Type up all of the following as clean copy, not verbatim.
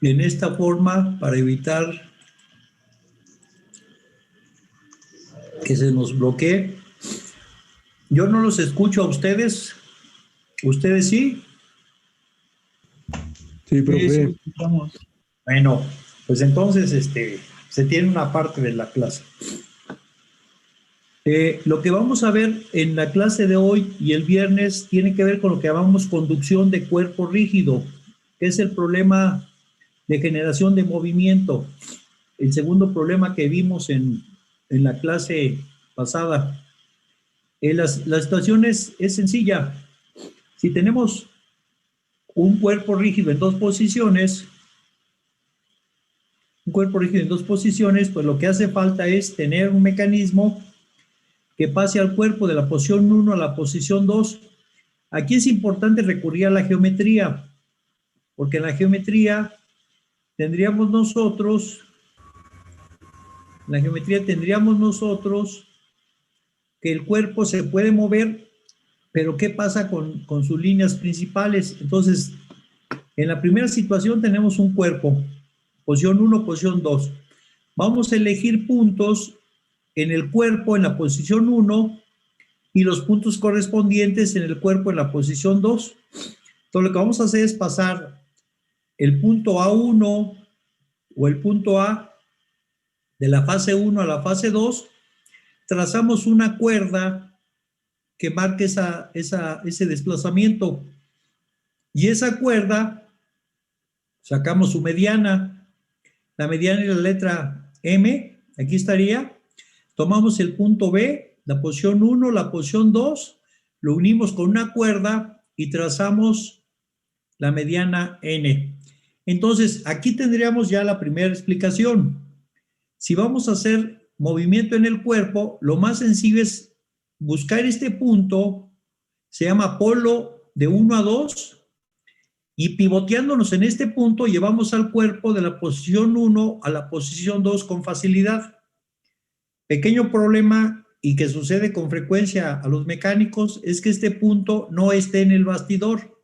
en esta forma para evitar que se nos bloquee. Yo no los escucho a ustedes. ¿Ustedes sí? Sí, Sí, sí, profe. escuchamos. Bueno, pues entonces se tiene una parte de la clase. Lo que vamos a ver en la clase de hoy y el viernes tiene que ver con lo que llamamos conducción de cuerpo rígido, que es el problema de generación de movimiento. El segundo problema que vimos en la clase pasada. La situación es sencilla. Si tenemos un cuerpo rígido en dos posiciones, pues lo que hace falta es tener un mecanismo que pase al cuerpo de la posición 1 a la posición 2. Aquí es importante recurrir a la geometría, porque en la geometría tendríamos nosotros, que el cuerpo se puede mover, pero ¿qué pasa con sus líneas principales? Entonces, en la primera situación tenemos un cuerpo, posición 1, posición 2. Vamos a elegir puntos en el cuerpo en la posición 1 y los puntos correspondientes en el cuerpo en la posición 2. Entonces, lo que vamos a hacer es pasar el punto A1 o el punto A de la fase 1 a la fase 2, trazamos una cuerda que marque ese desplazamiento. Y esa cuerda, sacamos su mediana. La mediana es la letra M, aquí estaría. Tomamos el punto B, la posición 1, la posición 2, lo unimos con una cuerda y trazamos la mediana N. Entonces, aquí tendríamos ya la primera explicación. Si vamos a hacer movimiento en el cuerpo, lo más sencillo es buscar este punto, se llama polo de 1 a 2, y pivoteándonos en este punto llevamos al cuerpo de la posición 1 a la posición 2 con facilidad. Pequeño problema y que sucede con frecuencia a los mecánicos es que este punto no esté en el bastidor.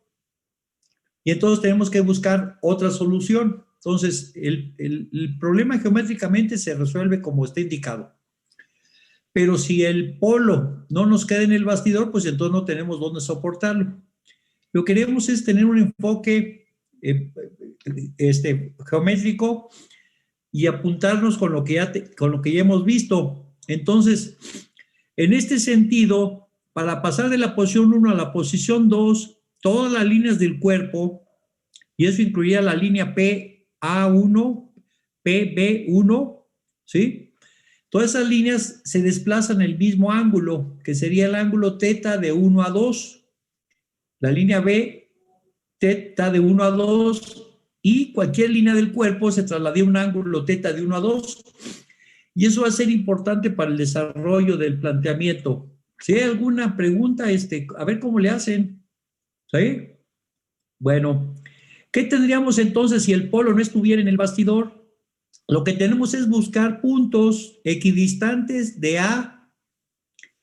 Y entonces tenemos que buscar otra solución. Entonces, el problema geométricamente se resuelve como está indicado. Pero si el polo no nos queda en el bastidor, pues entonces no tenemos dónde soportarlo. Lo que queremos es tener un enfoque geométrico y apuntarnos con lo que ya hemos visto. Entonces, en este sentido, para pasar de la posición 1 a la posición 2, todas las líneas del cuerpo, y eso incluiría la línea PA1, PB1, ¿sí? Todas esas líneas se desplazan el mismo ángulo, que sería el ángulo teta de 1 a 2. La línea B, teta de 1 a 2, y cualquier línea del cuerpo se trasladaría un ángulo teta de 1 a 2. Y eso va a ser importante para el desarrollo del planteamiento. Si hay alguna pregunta, a ver cómo le hacen. ¿Sí? Bueno, ¿qué tendríamos entonces si el polo no estuviera en el bastidor? Lo que tenemos es buscar puntos equidistantes de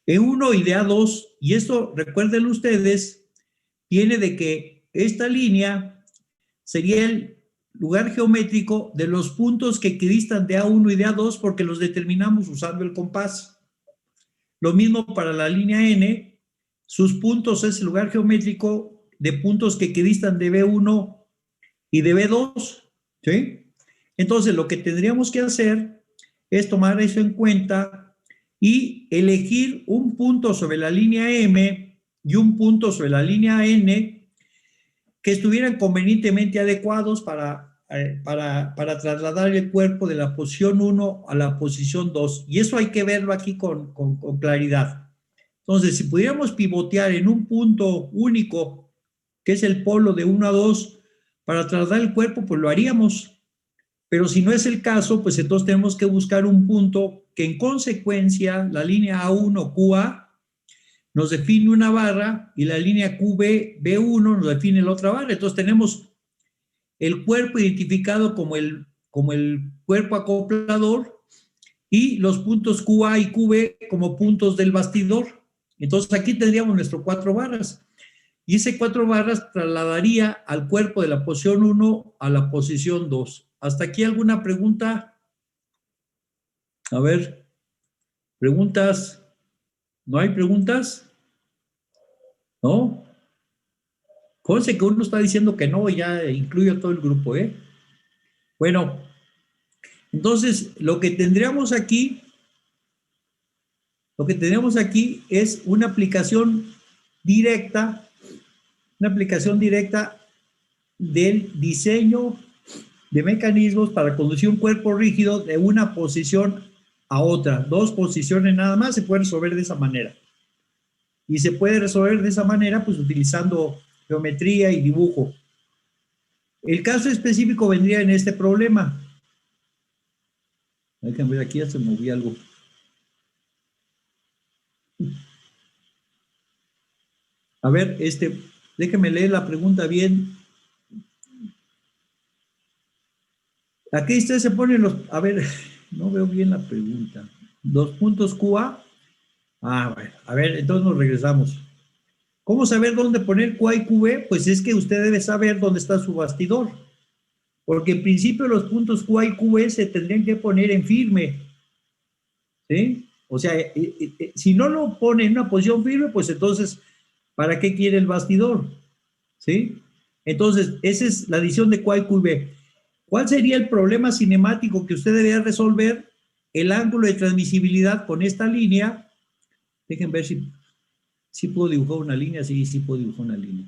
E1 y de A2. Y esto, recuerden ustedes, viene de que esta línea sería el lugar geométrico de los puntos que equidistan de A1 y de A2 porque los determinamos usando el compás. Lo mismo para la línea N, sus puntos es el lugar geométrico de puntos que equidistan de B1 y de B2, ¿sí? Entonces, lo que tendríamos que hacer es tomar eso en cuenta y elegir un punto sobre la línea M y un punto sobre la línea N que estuvieran convenientemente adecuados para trasladar el cuerpo de la posición 1 a la posición 2. Y eso hay que verlo aquí con claridad. Entonces, si pudiéramos pivotear en un punto único, que es el polo de 1 a 2, para trasladar el cuerpo, pues lo haríamos. Pero si no es el caso, pues entonces tenemos que buscar un punto que en consecuencia la línea A1, QA, nos define una barra y la línea QB, B1 nos define la otra barra. Entonces tenemos el cuerpo identificado como el cuerpo acoplador y los puntos QA y QB como puntos del bastidor. Entonces aquí tendríamos nuestras 4 barras. Y ese 4 barras trasladaría al cuerpo de la posición 1 a la posición 2. ¿Hasta aquí alguna pregunta? A ver, preguntas. ¿No hay preguntas? ¿No? Fíjense que uno está diciendo que no, ya incluye a todo el grupo, ¿eh? Bueno, entonces lo que tendríamos aquí es una aplicación directa del diseño de mecanismos para conducir un cuerpo rígido de una posición a otra. Dos posiciones nada más se puede resolver de esa manera. Y se puede resolver de esa manera pues utilizando geometría y dibujo. El caso específico vendría en este problema. Déjenme ver, aquí ya se movió algo. A ver, déjenme leer la pregunta bien. Aquí ustedes se ponen a ver, no veo bien la pregunta. Los puntos QA. Bueno, a ver, entonces nos regresamos. ¿Cómo saber dónde poner QA y QB? Pues es que usted debe saber dónde está su bastidor. Porque en principio los puntos QA y QB se tendrían que poner en firme. ¿Sí? O sea, si no lo pone en una posición firme, pues entonces, ¿para qué quiere el bastidor? ¿Sí? Entonces, esa es la adición de QA y QB. ¿Cuál sería el problema cinemático que usted debería resolver? El ángulo de transmisibilidad con esta línea. Dejen ver si puedo dibujar una línea. Sí puedo dibujar una línea.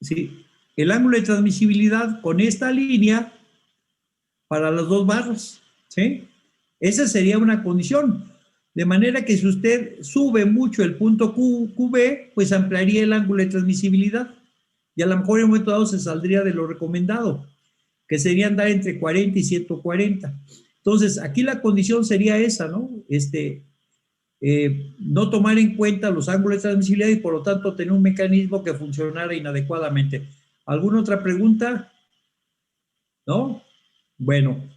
Sí, el ángulo de transmisibilidad con esta línea para las dos barras. ¿Sí? Esa sería una condición. De manera que si usted sube mucho el punto QB, pues ampliaría el ángulo de transmisibilidad. Y a lo mejor en un momento dado se saldría de lo recomendado, que sería andar entre 40 y 140. Entonces, aquí la condición sería esa, ¿no? No tomar en cuenta los ángulos de transmisibilidad y por lo tanto tener un mecanismo que funcionara inadecuadamente. ¿Alguna otra pregunta? ¿No? Bueno,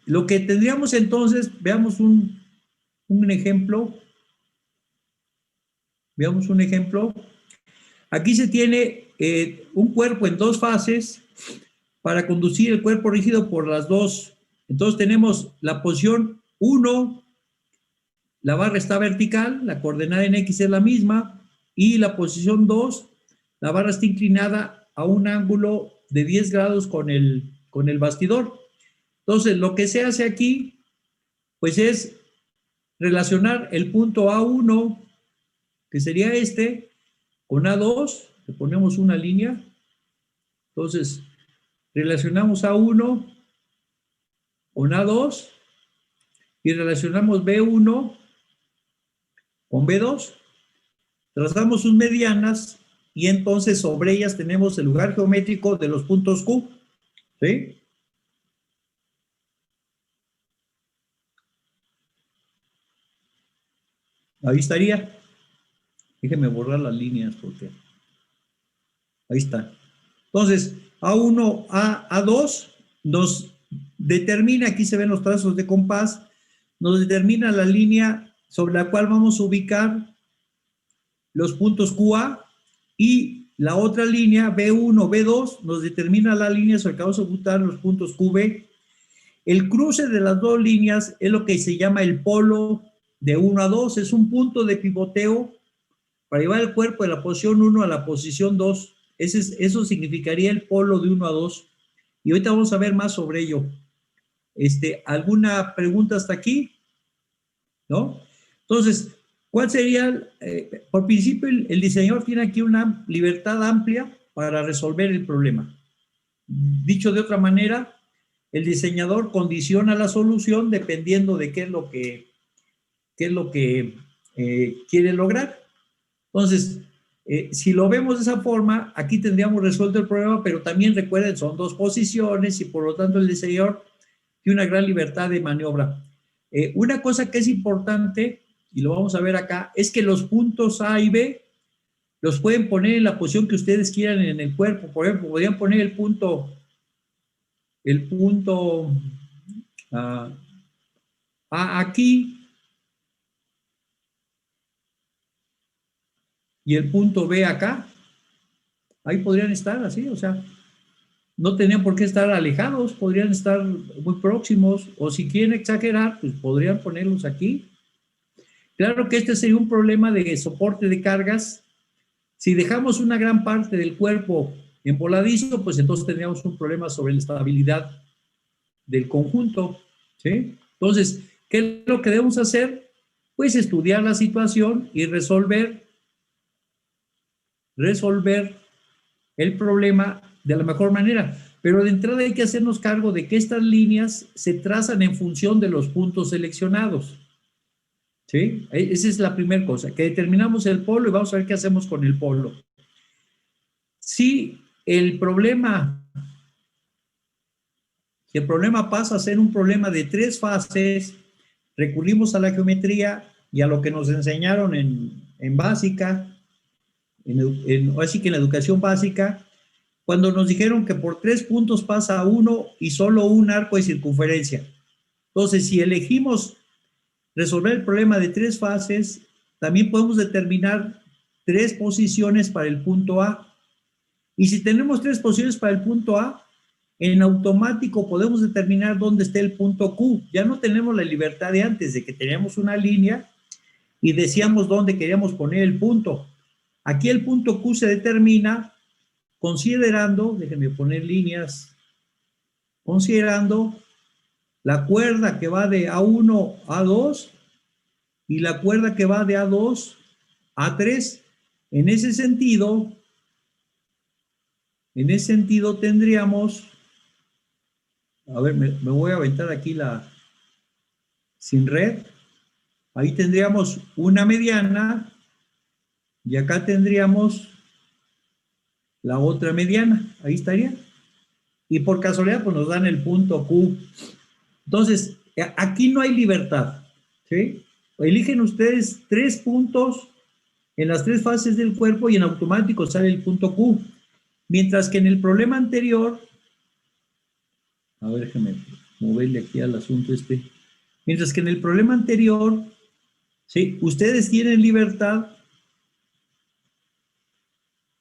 lo que tendríamos entonces, veamos un ejemplo. Veamos un ejemplo. Aquí se tiene un cuerpo en dos fases para conducir el cuerpo rígido por las dos. Entonces tenemos la posición 1, la barra está vertical, la coordenada en X es la misma, y la posición 2, la barra está inclinada a un ángulo de 10 grados con el bastidor. Entonces, lo que se hace aquí, pues es relacionar el punto A1, que sería con A2, le ponemos una línea. Entonces, relacionamos A1 con A2 y relacionamos B1 con B2. Trazamos sus medianas y entonces sobre ellas tenemos el lugar geométrico de los puntos Q. ¿Sí? Ahí estaría. Déjenme borrar las líneas porque ahí está. Entonces, A1, A2 nos determina, aquí se ven los trazos de compás, nos determina la línea sobre la cual vamos a ubicar los puntos QA y la otra línea B1, B2 nos determina la línea sobre la que vamos a ocultar los puntos QB. El cruce de las dos líneas es lo que se llama el polo de 1 a 2, es un punto de pivoteo para llevar el cuerpo de la posición 1 a la posición 2. Eso significaría el polo de 1 a 2. Y ahorita vamos a ver más sobre ello. ¿Alguna pregunta hasta aquí? ¿No? Entonces, ¿cuál sería? Por principio, el diseñador tiene aquí una libertad amplia para resolver el problema. Dicho de otra manera, el diseñador condiciona la solución dependiendo de qué es lo que quiere lograr. Entonces, si lo vemos de esa forma, aquí tendríamos resuelto el problema, pero también recuerden, son dos posiciones y por lo tanto el diseñador tiene una gran libertad de maniobra. Una cosa que es importante, y lo vamos a ver acá, es que los puntos A y B los pueden poner en la posición que ustedes quieran en el cuerpo. Por ejemplo, podrían poner el punto A aquí, y el punto B acá, ahí podrían estar así, o sea, no tenían por qué estar alejados, podrían estar muy próximos, o si quieren exagerar, pues podrían ponerlos aquí. Claro que este sería un problema de soporte de cargas. Si dejamos una gran parte del cuerpo en voladizo, pues entonces tendríamos un problema sobre la estabilidad del conjunto, ¿sí? Entonces, ¿qué es lo que debemos hacer? Pues estudiar la situación y resolver el problema de la mejor manera. Pero de entrada hay que hacernos cargo de que estas líneas se trazan en función de los puntos seleccionados, ¿sí? Esa es la primera cosa, que determinamos el polo y vamos a ver qué hacemos con el polo. Si el problema pasa a ser un problema de 3 fases, recurrimos a la geometría y a lo que nos enseñaron en básica, así que en la educación básica, cuando nos dijeron que por 3 puntos pasa uno y solo un arco de circunferencia. Entonces, si elegimos resolver el problema de 3 fases, también podemos determinar 3 posiciones para el punto A. Y si tenemos 3 posiciones para el punto A, en automático podemos determinar dónde está el punto Q. Ya no tenemos la libertad de antes, de que teníamos una línea y decíamos dónde queríamos poner el punto. Aquí el punto Q se determina considerando, déjenme poner líneas, considerando la cuerda que va de A1 a A2 y la cuerda que va de A2 a A3. En ese sentido tendríamos, a ver, me voy a aventar aquí la sin red. Ahí tendríamos una mediana y acá tendríamos la otra mediana. Ahí estaría. Y por casualidad, pues nos dan el punto Q. Entonces, aquí no hay libertad, ¿sí? Eligen ustedes 3 puntos en las 3 fases del cuerpo y en automático sale el punto Q. Mientras que en el problema anterior, a ver, déjame moverle aquí al asunto este. Mientras que en el problema anterior, ¿sí? Ustedes tienen libertad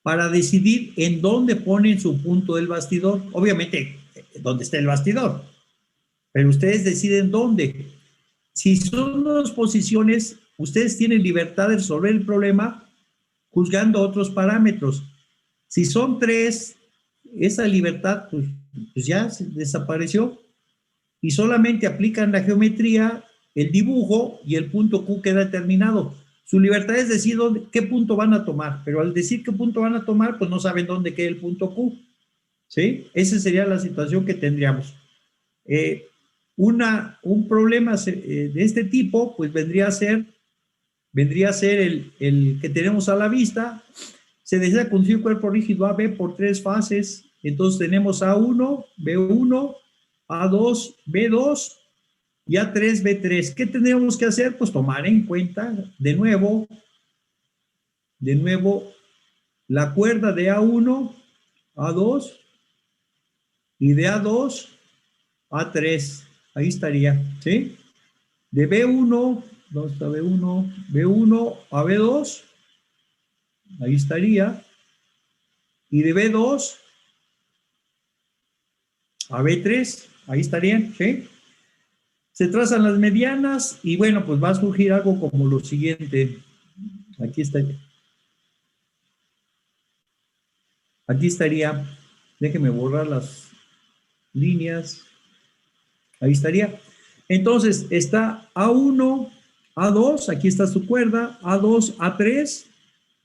para decidir en dónde ponen su punto del bastidor. Obviamente, dónde está el bastidor, pero ustedes deciden dónde. Si son 2 posiciones, ustedes tienen libertad de resolver el problema juzgando otros parámetros. Si son 3, esa libertad pues ya desapareció y solamente aplican la geometría, el dibujo y el punto Q queda determinado. Su libertad es decir qué punto van a tomar, pero al decir qué punto van a tomar, pues no saben dónde queda el punto Q, ¿sí? Esa sería la situación que tendríamos. Un problema de este tipo, pues vendría a ser el que tenemos a la vista. Se desea conducir cuerpo rígido AB por 3 fases. Entonces tenemos A1, B1, A2, B2 y A3, B3. ¿Qué tendríamos que hacer? Pues tomar en cuenta de nuevo la cuerda de A1, A2 y de A2, A3. Ahí estaría, ¿sí? De B1, ¿dónde está B1? B1 a B2, ahí estaría. Y de B2 a B3, ahí estarían, ¿sí? Se trazan las medianas y bueno, pues va a surgir algo como lo siguiente. Aquí está. Aquí estaría. Déjeme borrar las líneas. Ahí estaría. Entonces está A1, A2, aquí está su cuerda, A2, A3,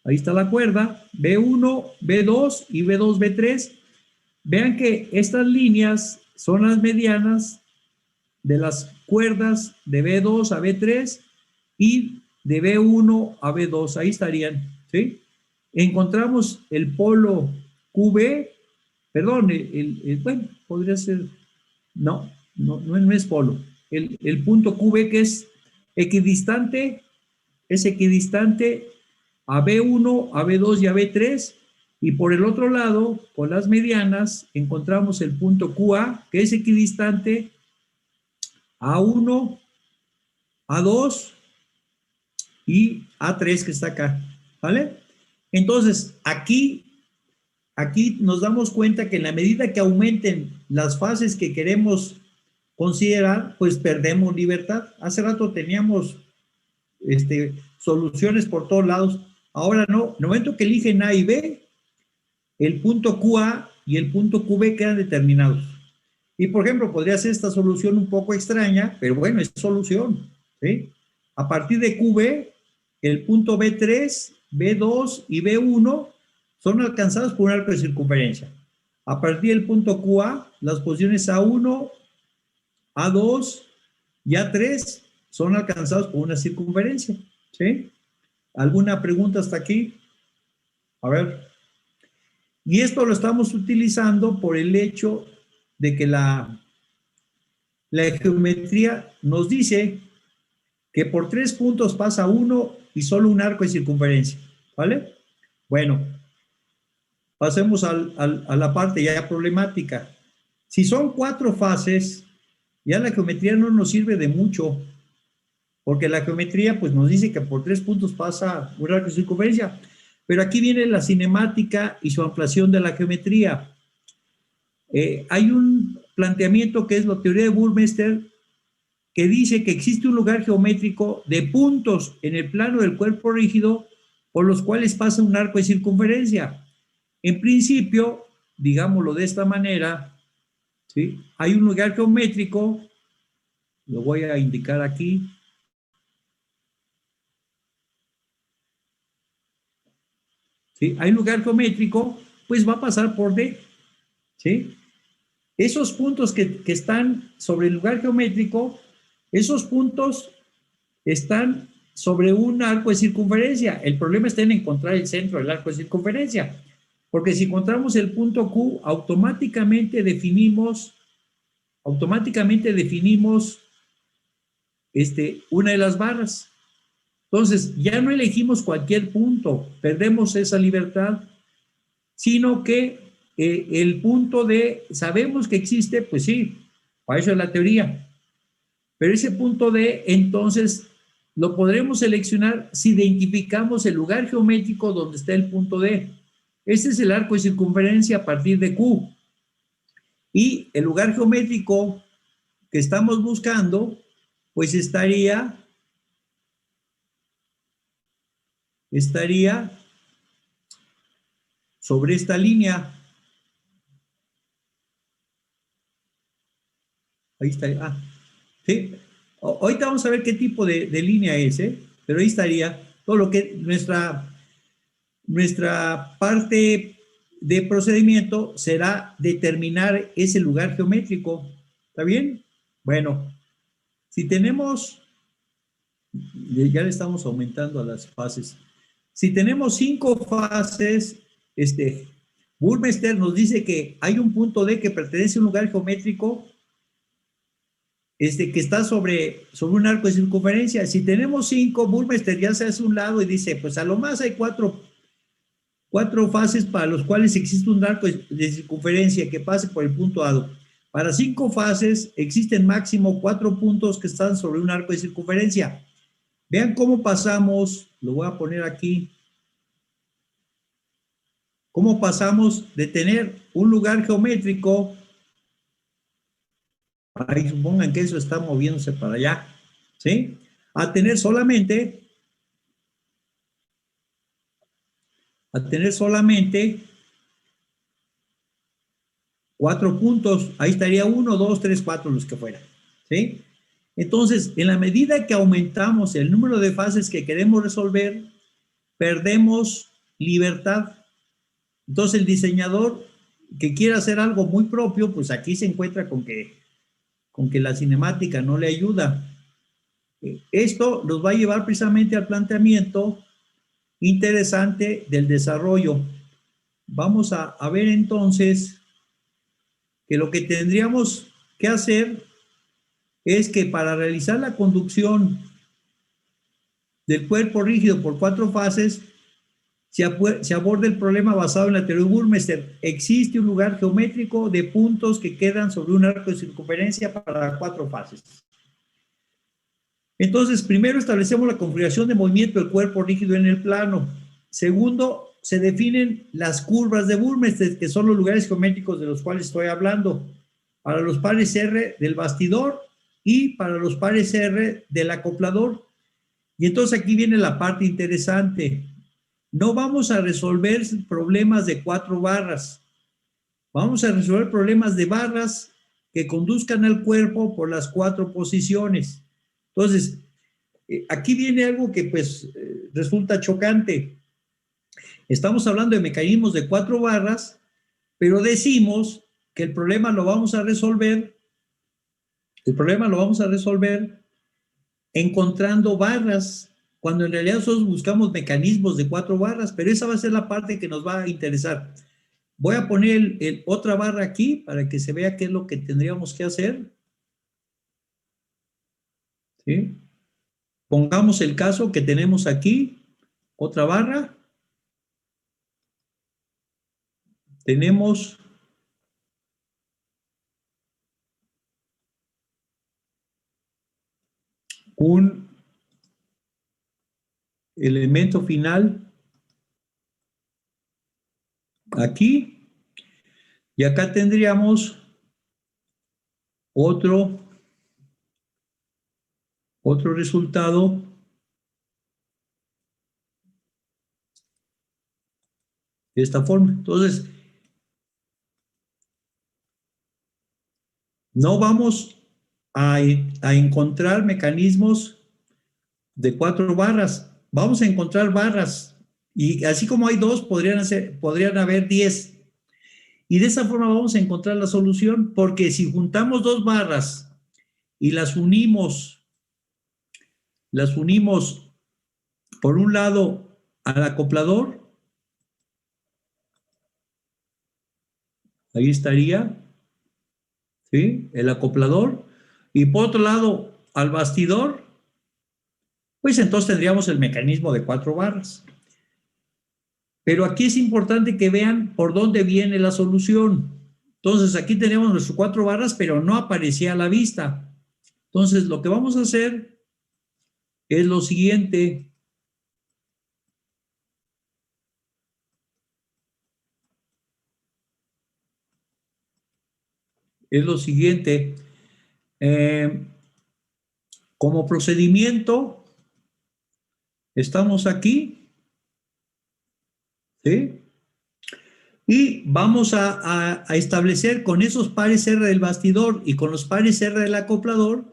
ahí está la cuerda, B1, B2 y B2, B3. Vean que estas líneas son las medianas de las cuerdas de B2 a B3 y de B1 a B2, ahí estarían, ¿sí? Encontramos el polo QB, perdón, bueno, podría ser, no es polo, el punto QB que es equidistante a B1, a B2 y a B3, y por el otro lado, con las medianas, encontramos el punto QA, que es equidistante A1, A2 y A3 que está acá, ¿vale? Entonces, aquí nos damos cuenta que en la medida que aumenten las fases que queremos considerar, pues perdemos libertad. Hace rato teníamos soluciones por todos lados. Ahora no. En el momento que eligen A y B, el punto QA y el punto QB quedan determinados. Y, por ejemplo, podría ser esta solución un poco extraña, pero bueno, es solución, ¿sí? A partir de QB, el punto B3, B2 y B1 son alcanzados por un arco de circunferencia. A partir del punto QA, las posiciones A1, A2 y A3 son alcanzados por una circunferencia, ¿sí? ¿Alguna pregunta hasta aquí? A ver. Y esto lo estamos utilizando por el hecho de que la geometría nos dice que por 3 puntos pasa uno y solo un arco de circunferencia, ¿vale? Bueno, pasemos a la parte ya problemática. Si son 4 fases, ya la geometría no nos sirve de mucho, porque la geometría pues nos dice que por 3 puntos pasa un arco de circunferencia, pero aquí viene la cinemática y su ampliación de la geometría. Hay un planteamiento que es la teoría de Burmester, que dice que existe un lugar geométrico de puntos en el plano del cuerpo rígido por los cuales pasa un arco de circunferencia. En principio, digámoslo de esta manera, ¿sí? Hay un lugar geométrico, lo voy a indicar aquí. ¿Sí? Hay un lugar geométrico, pues va a pasar por D, ¿sí? Esos puntos que están sobre el lugar geométrico, esos puntos están sobre un arco de circunferencia. El problema está en encontrar el centro del arco de circunferencia, porque si encontramos el punto Q, automáticamente definimos una de las barras. Entonces, ya no elegimos cualquier punto, perdemos esa libertad, sino que el punto D, sabemos que existe, pues sí, para eso es la teoría, pero ese punto D, entonces, lo podremos seleccionar si identificamos el lugar geométrico donde está el punto D. Este es el arco de circunferencia a partir de Q. Y el lugar geométrico que estamos buscando, pues estaría sobre esta línea. Ahí está. Ah, sí. Ahorita vamos a ver qué tipo de línea es, pero ahí estaría todo lo que nuestra parte de procedimiento será determinar ese lugar geométrico. ¿Está bien? Bueno, si tenemos, ya le estamos aumentando a las fases. Si tenemos 5 fases, Burmester nos dice que hay un punto D que pertenece a un lugar geométrico que está sobre un arco de circunferencia. Si tenemos 5, Burmester ya se hace un lado y dice, pues a lo más hay 4 fases para los cuales existe un arco de circunferencia que pase por el punto A. Para 5 fases existen máximo 4 puntos que están sobre un arco de circunferencia. Vean cómo pasamos, lo voy a poner aquí, cómo pasamos de tener un lugar geométrico, ahí supongan que eso está moviéndose para allá, ¿sí? A tener solamente 4 puntos, ahí estaría 1, 2, 3, 4, los que fueran, ¿sí? Entonces, en la medida que aumentamos el número de fases que queremos resolver, perdemos libertad. Entonces, el diseñador que quiera hacer algo muy propio, pues aquí se encuentra con que la cinemática no le ayuda. Esto nos va a llevar precisamente al planteamiento interesante del desarrollo. Vamos a ver entonces que lo que tendríamos que hacer es que para realizar la conducción del cuerpo rígido por 4 fases, se aborda el problema basado en la teoría de Burmester. Existe un lugar geométrico de puntos que quedan sobre un arco de circunferencia para 4 fases. Entonces, primero establecemos la configuración de movimiento del cuerpo rígido en el plano. Segundo, se definen las curvas de Burmester, que son los lugares geométricos de los cuales estoy hablando, para los pares R del bastidor y para los pares R del acoplador. Y entonces aquí viene la parte interesante. No vamos a resolver problemas de 4 barras. Vamos a resolver problemas de barras que conduzcan al cuerpo por las 4 posiciones. Entonces, aquí viene algo que pues resulta chocante. Estamos hablando de mecanismos de 4 barras, pero decimos que el problema lo vamos a resolver encontrando barras, cuando en realidad nosotros buscamos mecanismos de 4 barras, pero esa va a ser la parte que nos va a interesar. Voy a poner otra barra aquí para que se vea qué es lo que tendríamos que hacer. ¿Sí? Pongamos el caso que tenemos aquí, otra barra. Tenemos un elemento final aquí y acá tendríamos otro resultado de esta forma. Entonces, no vamos a encontrar mecanismos de 4 barras. Vamos a encontrar barras. Y así como hay 2, podrían haber 10. Y de esa forma vamos a encontrar la solución, porque si juntamos 2 barras y las unimos por un lado al acoplador, ahí estaría, ¿sí? El acoplador, y por otro lado al bastidor, pues entonces tendríamos el mecanismo de 4 barras. Pero aquí es importante que vean por dónde viene la solución. Entonces aquí tenemos nuestras 4 barras, pero no aparecía a la vista. Entonces lo que vamos a hacer es lo siguiente. Como procedimiento, estamos aquí, ¿sí? Y vamos a establecer con esos pares R del bastidor y con los pares R del acoplador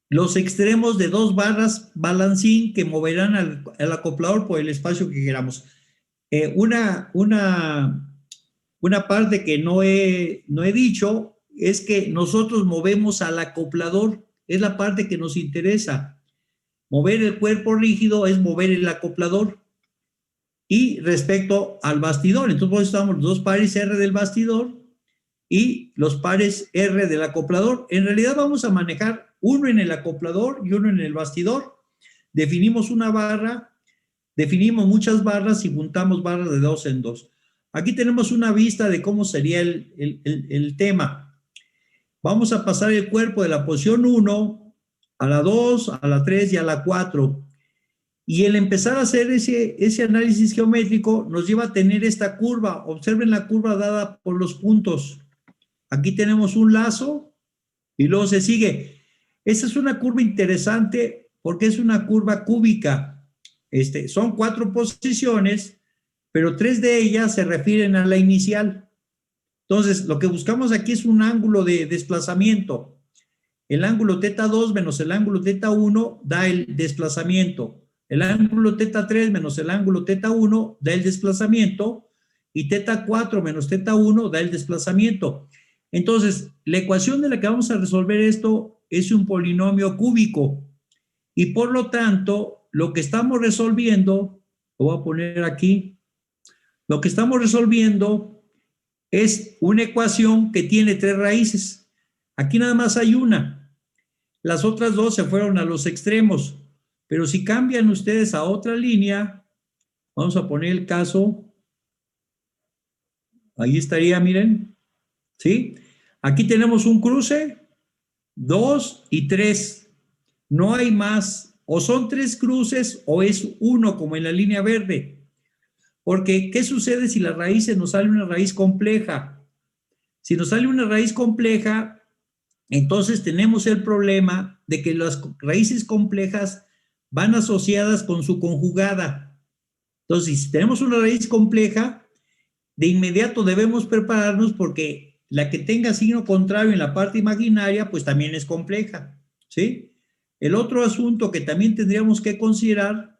los extremos de 2 barras balancín que moverán al acoplador por el espacio que queramos. Una parte que no he dicho es que nosotros movemos al acoplador, es la parte que nos interesa. Mover el cuerpo rígido es mover el acoplador. Y respecto al bastidor, entonces estamos los 2 pares R del bastidor y los pares R del acoplador. En realidad vamos a manejar uno en el acoplador y uno en el bastidor. Definimos una barra, definimos muchas barras y juntamos barras de 2 en 2. Aquí tenemos una vista de cómo sería el tema. Vamos a pasar el cuerpo de la posición 1 a la 2, a la 3 y a la 4. Y el empezar a hacer ese análisis geométrico nos lleva a tener esta curva. Observen la curva dada por los puntos. Aquí tenemos un lazo y luego se sigue. Esta es una curva interesante porque es una curva cúbica. Son 4 posiciones, pero 3 de ellas se refieren a la inicial. Entonces, lo que buscamos aquí es un ángulo de desplazamiento. El ángulo θ2 menos el ángulo θ1 da el desplazamiento. El ángulo θ3 menos el ángulo θ1 da el desplazamiento y θ4 menos θ1 da el desplazamiento. Entonces, la ecuación de la que vamos a resolver esto es un polinomio cúbico y por lo tanto, lo que estamos resolviendo, lo voy a poner aquí, lo que estamos resolviendo es una ecuación que tiene 3 raíces. Aquí nada más hay una. Las otras 2 se fueron a los extremos. Pero si cambian ustedes a otra línea, vamos a poner el caso, ahí estaría, miren, ¿sí? Aquí tenemos un cruce, 2 y 3. No hay más. O son 3 cruces o es 1 como en la línea verde. Porque, ¿qué sucede si la raíz nos sale una raíz compleja? Si nos sale una raíz compleja, entonces tenemos el problema de que las raíces complejas van asociadas con su conjugada. Entonces, si tenemos una raíz compleja, de inmediato debemos prepararnos porque la que tenga signo contrario en la parte imaginaria, pues también es compleja, ¿sí? El otro asunto que también tendríamos que considerar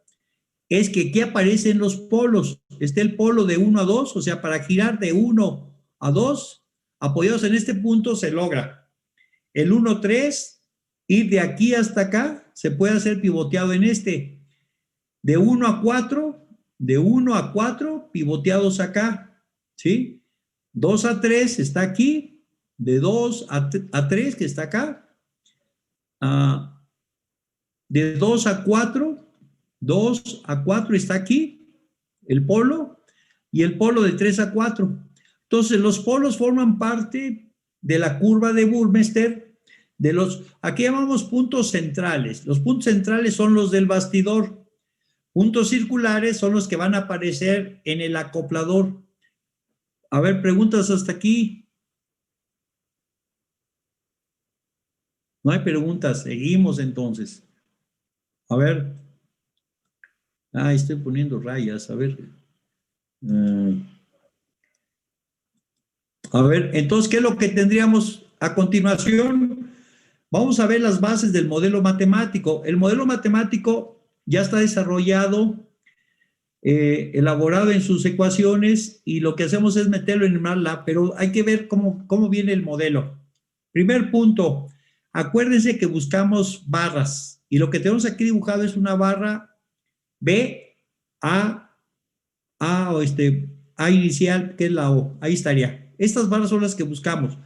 es que aquí aparecen los polos. Está el polo de 1 a 2, o sea, para girar de 1 a 2, apoyados en este punto, se logra. El 1, 3, ir de aquí hasta acá, se puede hacer pivoteado en este. De 1 a 4, de 1 a 4, pivoteados acá, ¿sí? 2 a 3 está aquí, de 2 a 3 que está acá, de 2 a 4, 2 a 4 está aquí, el polo, y el polo de 3 a 4. Entonces, los polos forman parte de la curva de Burmester, aquí llamamos puntos centrales. Los puntos centrales son los del bastidor. Puntos circulares son los que van a aparecer en el acoplador. A ver, preguntas hasta aquí. No hay preguntas, seguimos entonces. A ver. Estoy poniendo rayas, a ver. A ver, entonces, ¿qué es lo que tendríamos a continuación? Vamos a ver las bases del modelo matemático. El modelo matemático ya está desarrollado, elaborado en sus ecuaciones, y lo que hacemos es meterlo en MATLAB, pero hay que ver cómo viene el modelo. Primer punto, acuérdense que buscamos barras, y lo que tenemos aquí dibujado es una barra B, A A inicial, que es la O, ahí estaría. Estas barras son las que buscamos.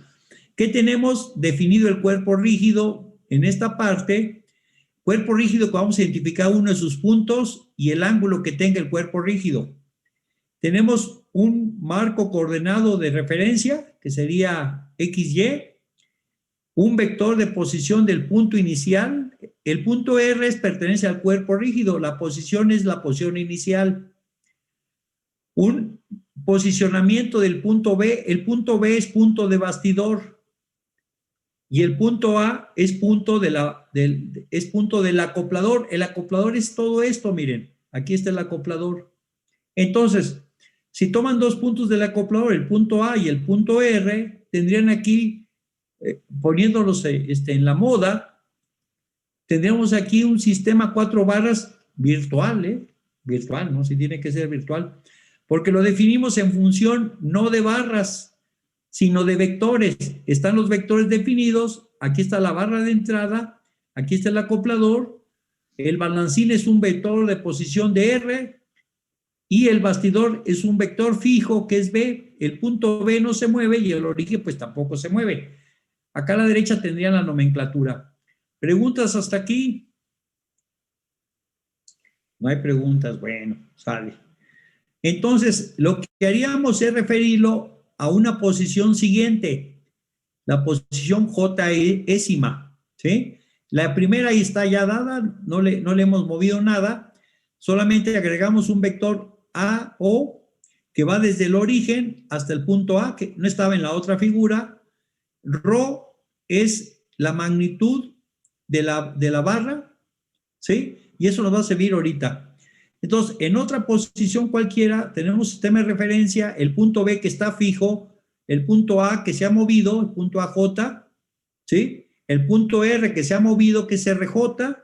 ¿Qué tenemos? Definido el cuerpo rígido en esta parte. Cuerpo rígido que vamos a identificar uno de sus puntos y el ángulo que tenga el cuerpo rígido. Tenemos un marco coordenado de referencia, que sería XY, un vector de posición del punto inicial. El punto R pertenece al cuerpo rígido, la posición es la posición inicial. Un posicionamiento del punto B, el punto B es punto de bastidor y el punto A es punto del acoplador. El acoplador es todo esto, miren, aquí está el acoplador. Entonces, si toman dos puntos del acoplador, el punto A y el punto R, tendrían aquí, poniéndolos en la moda, tendríamos aquí un sistema 4 barras virtual, virtual, ¿no? Si tiene que ser virtual, porque lo definimos en función no de barras, sino de vectores. Están los vectores definidos, aquí está la barra de entrada, aquí está el acoplador, el balancín es un vector de posición de R y el bastidor es un vector fijo que es B. El punto B no se mueve y el origen pues tampoco se mueve. Acá a la derecha tendrían la nomenclatura. ¿Preguntas hasta aquí? No hay preguntas, bueno, sale. Entonces, lo que haríamos es referirlo a una posición siguiente, la posición J-ésima, ¿sí? La primera ahí está ya dada, no le hemos movido nada, solamente agregamos un vector A-O que va desde el origen hasta el punto A, que no estaba en la otra figura. Rho es la magnitud de la barra, ¿sí? Y eso nos va a servir ahorita. Entonces, en otra posición cualquiera, tenemos sistema de referencia, el punto B que está fijo, el punto A que se ha movido, el punto AJ, ¿sí? El punto R que se ha movido, que es RJ,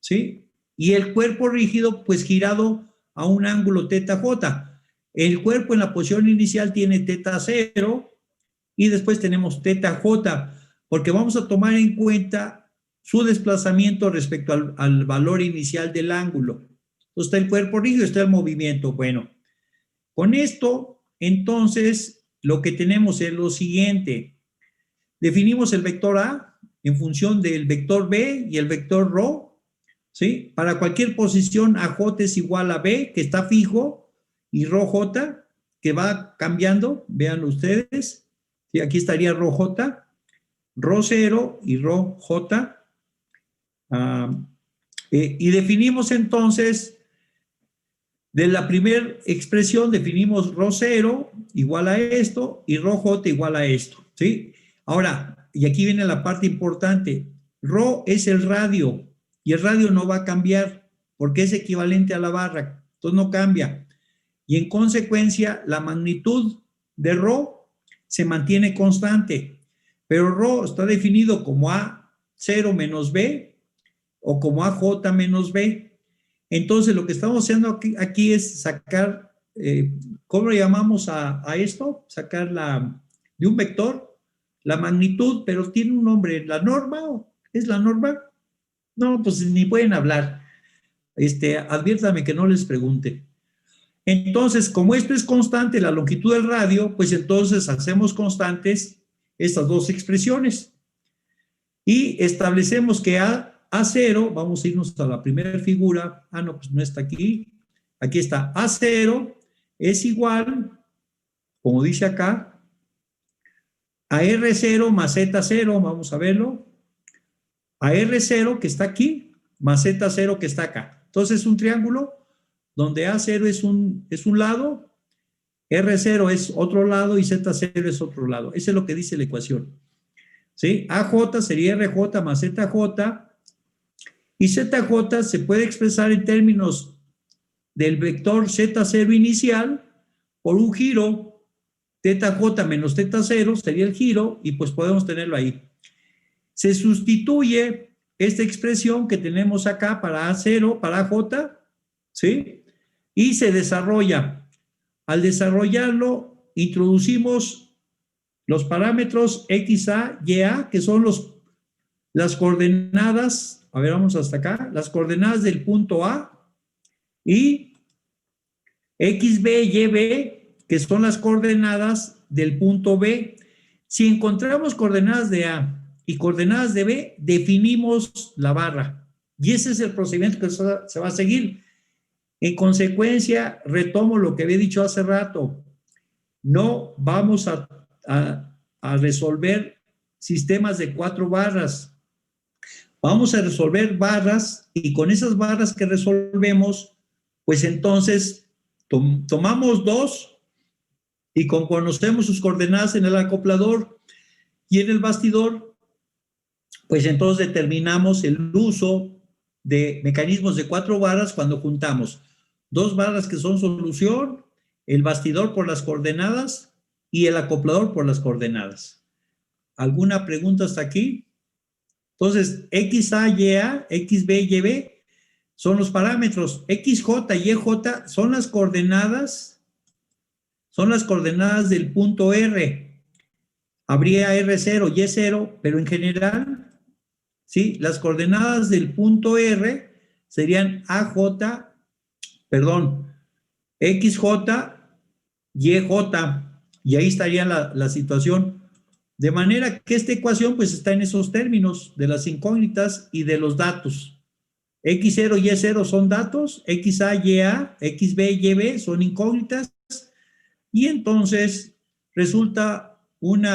¿sí? Y el cuerpo rígido, pues girado a un ángulo θJ. El cuerpo en la posición inicial tiene θ0 y después tenemos θJ, porque vamos a tomar en cuenta su desplazamiento respecto al valor inicial del ángulo. Entonces está el cuerpo rígido, está el movimiento. Bueno, con esto, entonces, lo que tenemos es lo siguiente. Definimos el vector A en función del vector B y el vector Rho, ¿sí? Para cualquier posición, AJ es igual a B, que está fijo, y Rho J, que va cambiando, vean ustedes. ¿Sí? Aquí estaría Rho J, Rho 0 y Rho J. Y definimos entonces De la primera expresión definimos ρ0 igual a esto y ρj igual a esto, ¿sí? Ahora, y aquí viene la parte importante, ρ es el radio y el radio no va a cambiar porque es equivalente a la barra, entonces no cambia. Y en consecuencia, la magnitud de ρ se mantiene constante, pero ρ está definido como A0 menos B o como AJ menos B. Entonces, lo que estamos haciendo aquí es sacar, ¿cómo le llamamos a esto? Sacar de un vector, la magnitud, pero tiene un nombre. ¿La norma? ¿Es la norma? No, pues ni pueden hablar. Adviértame que no les pregunte. Entonces, como esto es constante, la longitud del radio, pues entonces hacemos constantes estas dos expresiones. Y establecemos que A0, vamos a irnos a la primera figura, no, pues no está aquí, aquí está, A0 es igual, como dice acá, a R0 más Z0, vamos a verlo, a R0 que está aquí, más Z0 que está acá. Entonces es un triángulo donde A0 es un lado, R0 es otro lado y Z0 es otro lado. Eso es lo que dice la ecuación. ¿Sí? AJ sería RJ más ZJ, y ZJ se puede expresar en términos del vector Z0 inicial por un giro, θJ menos θ0 sería el giro, y pues podemos tenerlo ahí. Se sustituye esta expresión que tenemos acá para A0, para AJ, ¿sí? Y se desarrolla. Al desarrollarlo, introducimos los parámetros XA, YA, que son las coordenadas, a ver, vamos hasta acá, las coordenadas del punto A, y XB, YB, que son las coordenadas del punto B. Si encontramos coordenadas de A y coordenadas de B, definimos la barra. Y ese es el procedimiento que se va a seguir. En consecuencia, retomo lo que había dicho hace rato. No vamos a resolver sistemas de 4 barras. Vamos a resolver barras, y con esas barras que resolvemos, pues entonces tomamos 2 y conocemos sus coordenadas en el acoplador y en el bastidor, pues entonces determinamos el uso de mecanismos de 4 barras cuando juntamos 2 barras que son solución, el bastidor por las coordenadas y el acoplador por las coordenadas. ¿Alguna pregunta hasta aquí? Entonces, XA, YA, XB, YB son los parámetros. XJ, YJ son las coordenadas del punto R. Habría R0, Y0, pero en general, ¿sí? Las coordenadas del punto R serían XJ, YJ, y ahí estaría la situación. De manera que esta ecuación pues está en esos términos de las incógnitas y de los datos. X0 y Y0 son datos, XA, YA, XB, YB son incógnitas, y entonces resulta un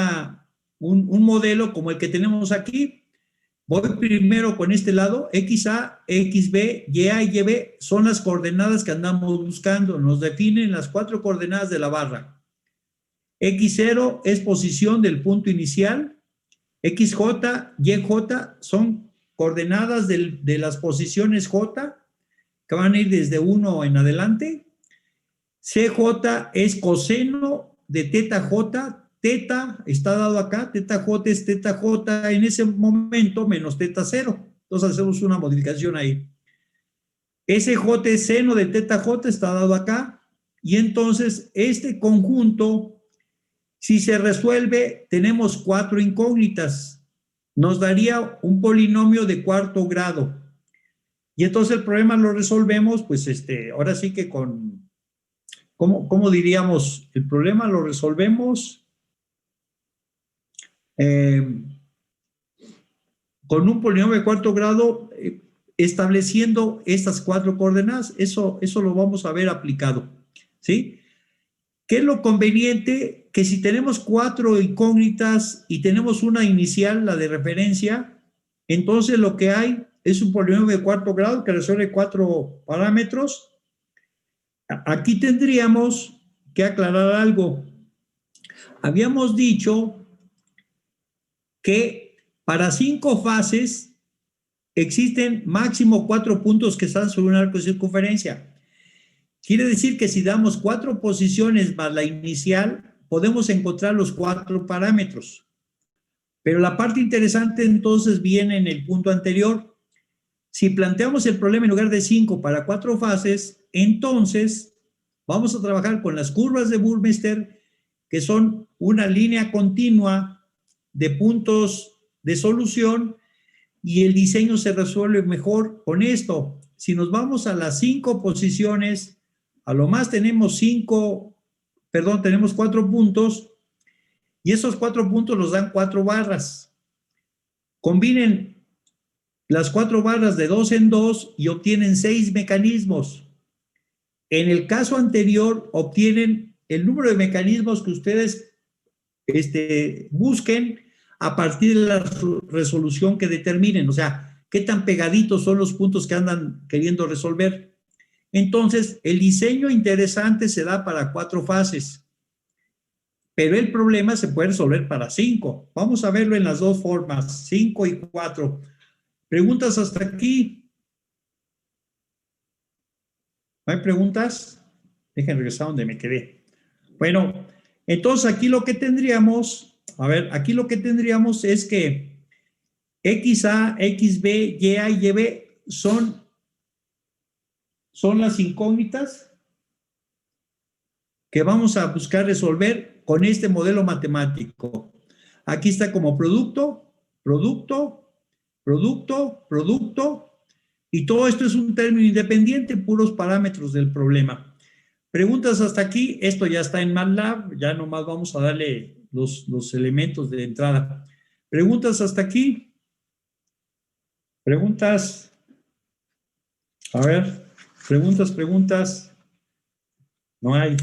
modelo como el que tenemos aquí. Voy primero con este lado, XA, XB, YA y YB son las coordenadas que andamos buscando, nos definen las 4 coordenadas de la barra. X0 es posición del punto inicial, XJ, YJ son coordenadas de las posiciones J, que van a ir desde 1 en adelante. CJ es coseno de teta J, teta está dado acá, teta J es teta J en ese momento menos teta 0. Entonces hacemos una modificación ahí. SJ es seno de teta J, está dado acá, y entonces este conjunto, si se resuelve, tenemos 4 incógnitas. Nos daría un polinomio de 4º grado. Y entonces el problema lo resolvemos, pues ahora sí que con, ¿cómo diríamos? El problema lo resolvemos con un polinomio de 4º grado, estableciendo estas 4 coordenadas. Eso lo vamos a ver aplicado, ¿sí? ¿Qué es lo conveniente? Que si tenemos 4 incógnitas y tenemos una inicial, la de referencia, entonces lo que hay es un polinomio de 4º grado que resuelve 4 parámetros. Aquí tendríamos que aclarar algo. Habíamos dicho que para 5 fases existen máximo 4 puntos que están sobre un arco de circunferencia. Quiere decir que si damos 4 posiciones más la inicial, podemos encontrar los 4 parámetros. Pero la parte interesante entonces viene en el punto anterior. Si planteamos el problema en lugar de 5 para 4 fases, entonces vamos a trabajar con las curvas de Burmeister, que son una línea continua de puntos de solución, y el diseño se resuelve mejor con esto. Si nos vamos a las 5 posiciones, a lo más tenemos 4 puntos, y esos 4 puntos nos dan 4 barras. Combinen las 4 barras de 2 en 2 y obtienen 6 mecanismos. En el caso anterior, obtienen el número de mecanismos que ustedes busquen a partir de la resolución que determinen. O sea, qué tan pegaditos son los puntos que andan queriendo resolver. Entonces, el diseño interesante se da para 4 fases, pero el problema se puede resolver para 5. Vamos a verlo en las dos formas, 5 y 4. ¿Preguntas hasta aquí? ¿No hay preguntas? Dejen regresar donde me quedé. Bueno, entonces aquí lo que tendríamos, es que XA, XB, YA y YB son las incógnitas que vamos a buscar resolver con este modelo matemático. Aquí está como producto, y todo esto es un término independiente, puros parámetros del problema. Preguntas hasta aquí, esto ya está en MATLAB, ya nomás vamos a darle los elementos de entrada. Preguntas hasta aquí. Preguntas. A ver, preguntas. No hay.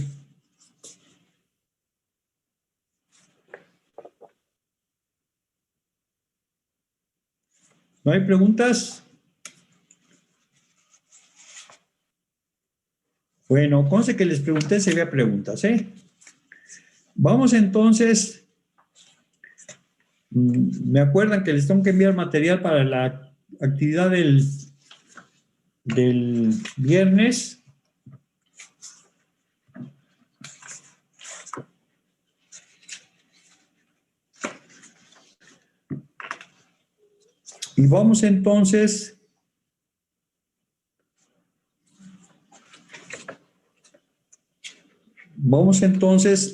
¿No hay preguntas? Bueno, conste que les pregunté si había preguntas, ¿eh? Vamos entonces. Me acuerdan que les tengo que enviar material para la actividad del viernes. Y vamos entonces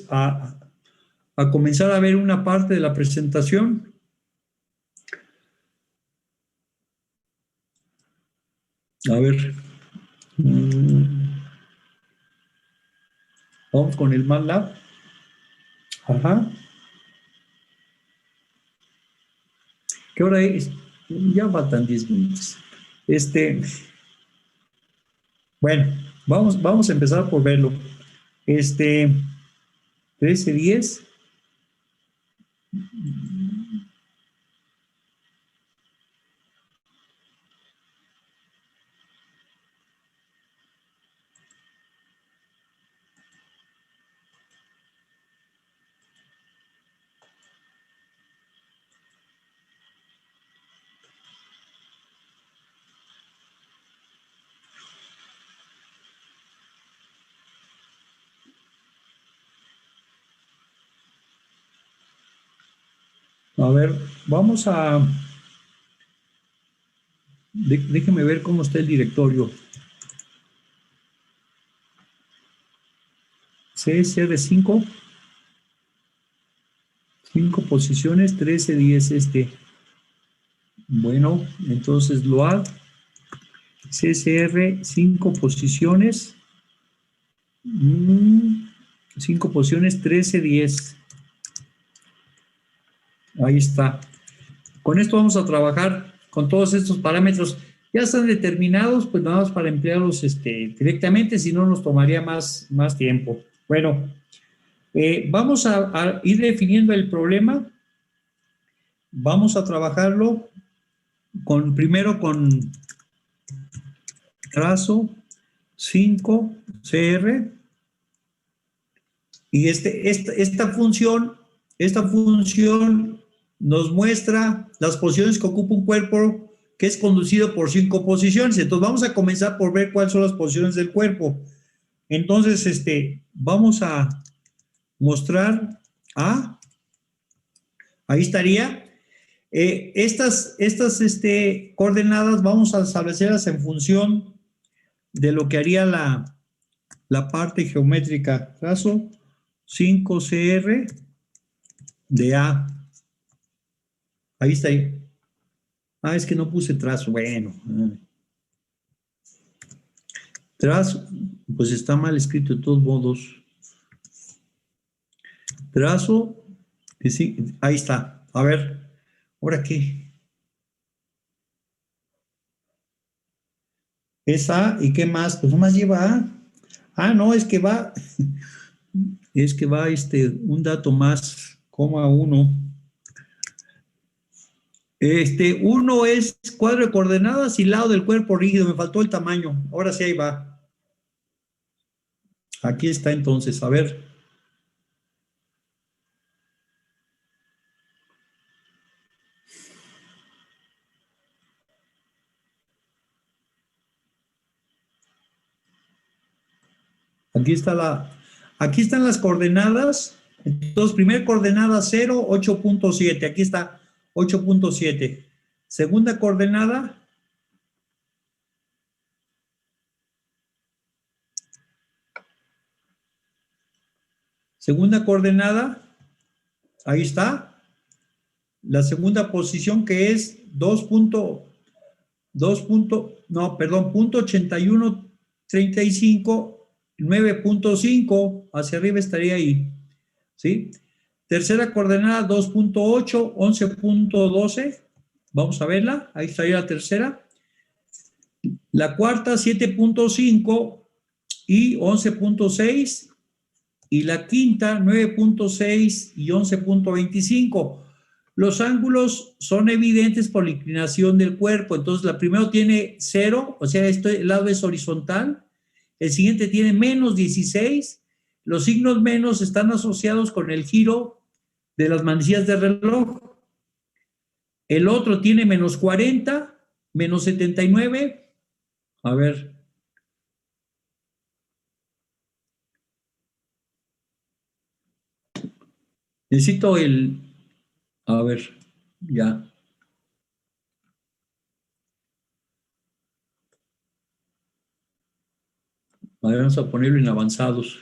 a comenzar a ver una parte de la presentación. A ver. Vamos con el MATLAB. Ajá. ¿Qué hora es? Ya faltan 10 minutos. Bueno, vamos a empezar por verlo. 13:10. A ver, vamos a... Déjeme ver cómo está el directorio. CSR5. 5 posiciones, 13:10 Bueno, entonces LOAD. CSR, 5 posiciones. 5 posiciones, 13:10. Ahí está. Con esto vamos a trabajar con todos estos parámetros. Ya están determinados, pues nada más para emplearlos directamente, si no nos tomaría más tiempo. Bueno, vamos a ir definiendo el problema. Vamos a trabajarlo primero con trazo, 5CR. Y esta función nos muestra las posiciones que ocupa un cuerpo que es conducido por 5 posiciones. Entonces vamos a comenzar por ver cuáles son las posiciones del cuerpo. Entonces, vamos a mostrar ahí estaría. Estas coordenadas vamos a establecerlas en función de lo que haría la parte geométrica. Trazo 5CR de A. Ahí está. Es que no puse trazo. Bueno. Trazo, pues está mal escrito de todos modos. Trazo, sí, ahí está. A ver, ¿ahora qué? Es A, ¿y qué más? Pues nomás lleva A. No, es que va un dato más, coma 1. 1 es cuadro de coordenadas y lado del cuerpo rígido. Me faltó el tamaño. Ahora sí, ahí va. Aquí está entonces. A ver. Aquí están las coordenadas. Entonces, primera coordenada 0, 8.7. Aquí está 8.7. Segunda coordenada. Segunda coordenada. Ahí está. La segunda posición que es 0.8135, 9.5, hacia arriba estaría ahí, ¿sí? Tercera coordenada 2.8, 11.12, vamos a verla, ahí estaría la tercera. La cuarta 7.5 y 11.6, y la quinta 9.6 y 11.25. Los ángulos son evidentes por la inclinación del cuerpo. Entonces, la primera tiene 0, o sea, el lado es horizontal. El siguiente tiene menos 16. Los signos menos están asociados con el giro de las manecillas de reloj. El otro tiene menos 40, menos 79. A ver. Necesito a ver, ya. A ver, vamos a ponerlo en avanzados.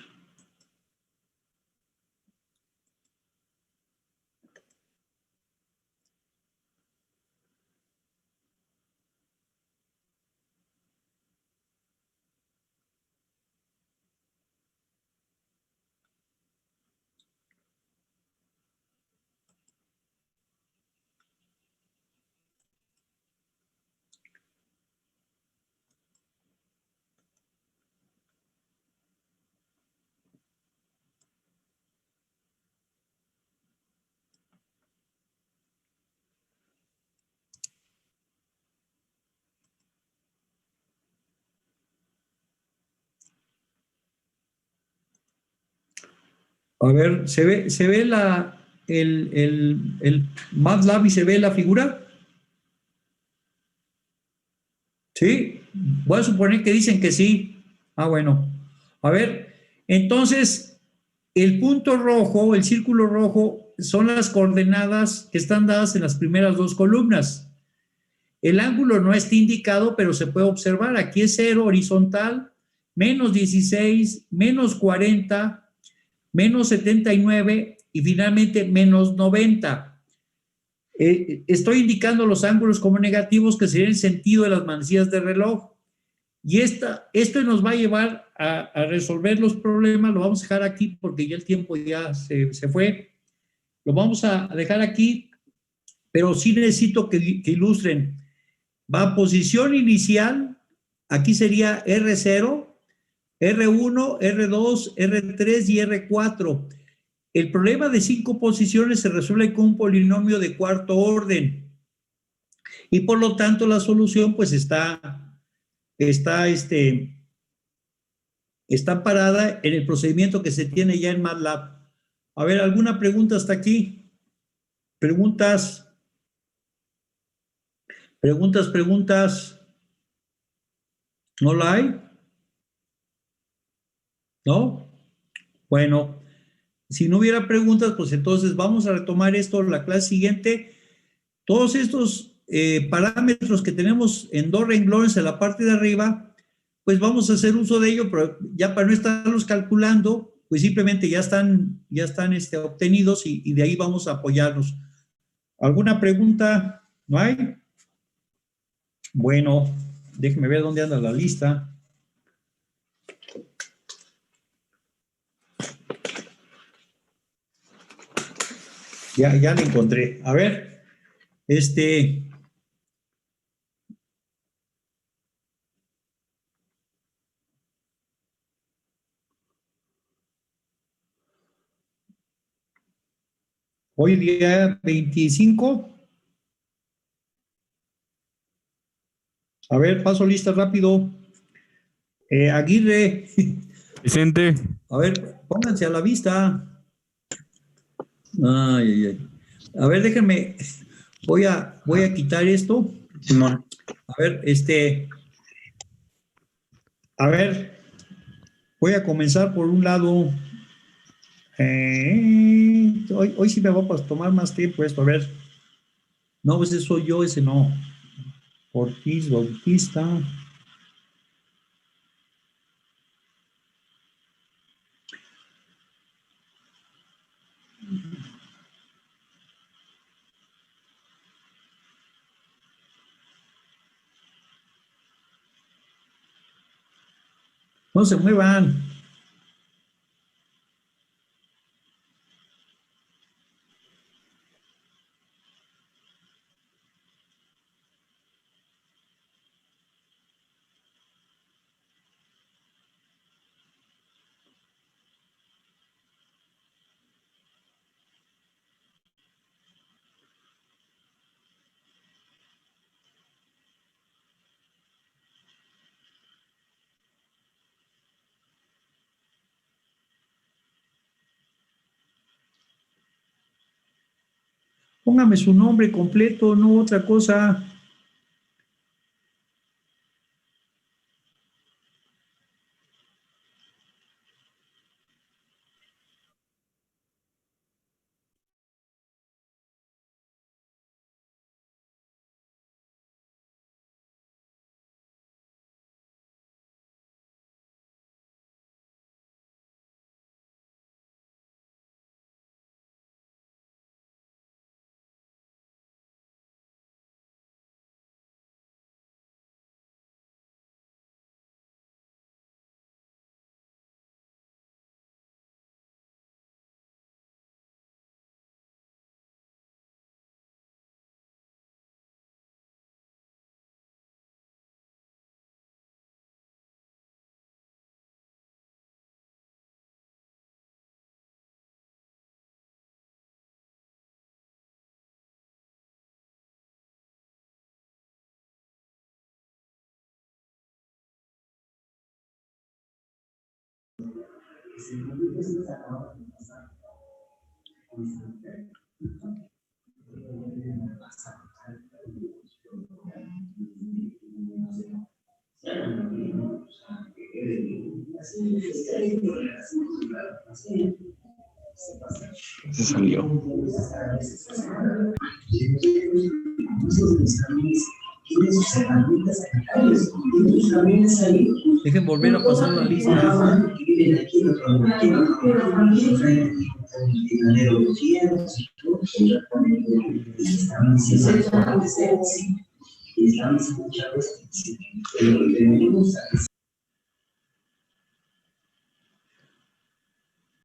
A ver, ¿se ve el MATLAB y se ve la figura? ¿Sí? Voy a suponer que dicen que sí. Bueno. A ver, entonces, el punto rojo, el círculo rojo, son las coordenadas que están dadas en las primeras 2 columnas. El ángulo no está indicado, pero se puede observar. Aquí es 0 horizontal, menos 16, menos 40, menos 79 y finalmente menos 90. Estoy indicando los ángulos como negativos, que serían el sentido de las manecillas de reloj. Y esto nos va a llevar a resolver los problemas. Lo vamos a dejar aquí porque ya el tiempo ya se fue. Lo vamos a dejar aquí, pero sí necesito que ilustren. Va posición inicial, aquí sería R0, R1, R2, R3 y R4. El problema de 5 posiciones se resuelve con un polinomio de cuarto orden. Y por lo tanto la solución pues está está parada en el procedimiento que se tiene ya en MATLAB. A ver, ¿alguna pregunta hasta aquí? ¿Preguntas? ¿Preguntas? ¿No la hay? ¿No? Bueno, si no hubiera preguntas, pues entonces vamos a retomar esto la clase siguiente. Todos estos parámetros que tenemos en dos renglones en la parte de arriba, pues vamos a hacer uso de ello, pero ya para no estarlos calculando, pues simplemente ya están obtenidos y de ahí vamos a apoyarnos. ¿Alguna pregunta? ¿No hay? Bueno, déjeme ver dónde anda la lista. Ya la encontré. A ver, hoy día 25. A ver, paso lista rápido. Aguirre. Vicente. A ver, pónganse a la vista. Ay. A ver, déjenme. Voy a quitar esto. Simón. A ver, a ver, voy a comenzar por un lado. Hoy sí me va a tomar más tiempo esto. A ver. No, ese soy yo, ese no. Ortiz, Bautista. No se muevan. Póngame su nombre completo, no otra cosa. Se salió. Dejen volver a pasar la lista.